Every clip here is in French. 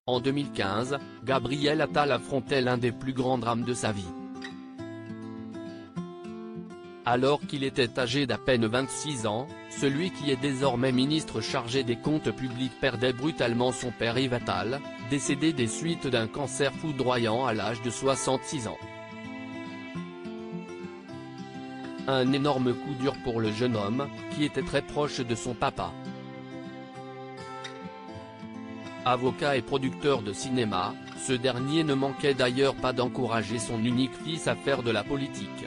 En 2015, Gabriel Attal affrontait l'un des plus grands drames de sa vie. Alors qu'il était âgé d'à peine 26 ans, celui qui est désormais ministre chargé des comptes publics perdait brutalement son père Yves Attal, décédé des suites d'un cancer foudroyant à l'âge de 66 ans. Un énorme coup dur pour le jeune homme, qui était très proche de son papa. Avocat et producteur de cinéma, ce dernier ne manquait d'ailleurs pas d'encourager son unique fils à faire de la politique.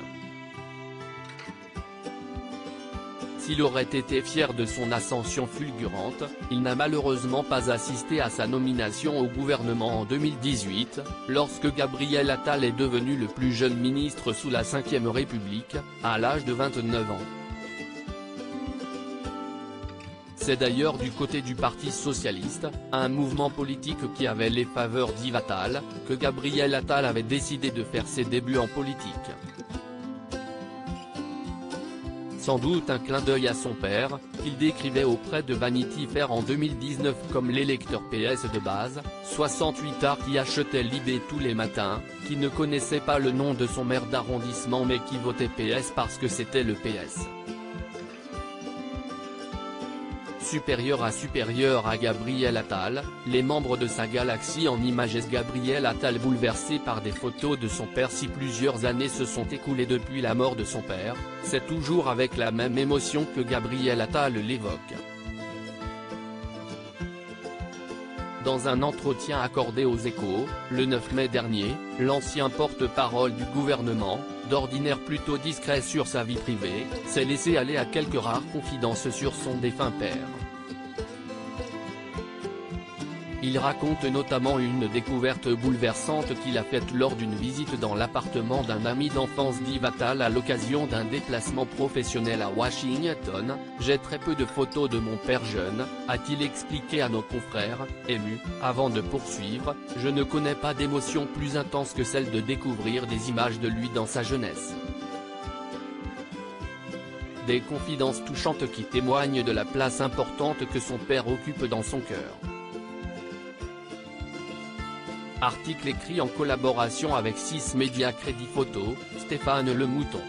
S'il aurait été fier de son ascension fulgurante, il n'a malheureusement pas assisté à sa nomination au gouvernement en 2018, lorsque Gabriel Attal est devenu le plus jeune ministre sous la Ve République, à l'âge de 29 ans. C'est d'ailleurs du côté du Parti socialiste, un mouvement politique qui avait les faveurs d'Yves Attal, que Gabriel Attal avait décidé de faire ses débuts en politique. Sans doute un clin d'œil à son père, qu'il décrivait auprès de Vanity Fair en 2019 comme l'électeur PS de base, 68 qui achetait Libé tous les matins, qui ne connaissait pas le nom de son maire d'arrondissement mais qui votait PS parce que c'était le PS. Supérieur à Gabriel Attal, les membres de sa galaxie en images Gabriel Attal bouleversé par des photos de son père. Si plusieurs années se sont écoulées depuis la mort de son père, c'est toujours avec la même émotion que Gabriel Attal l'évoque. Dans un entretien accordé aux Échos, le 9 mai dernier, l'ancien porte-parole du gouvernement, d'ordinaire plutôt discret sur sa vie privée, s'est laissé aller à quelques rares confidences sur son défunt père. Il raconte notamment une découverte bouleversante qu'il a faite lors d'une visite dans l'appartement d'un ami d'enfance d'Yves Attal à l'occasion d'un déplacement professionnel à Washington. « J'ai très peu de photos de mon père jeune », a-t-il expliqué à nos confrères, ému, avant de poursuivre, « Je ne connais pas d'émotion plus intense que celle de découvrir des images de lui dans sa jeunesse. » Des confidences touchantes qui témoignent de la place importante que son père occupe dans son cœur. Article écrit en collaboration avec 6 médias Crédit Photo, Stéphane Le Mouton.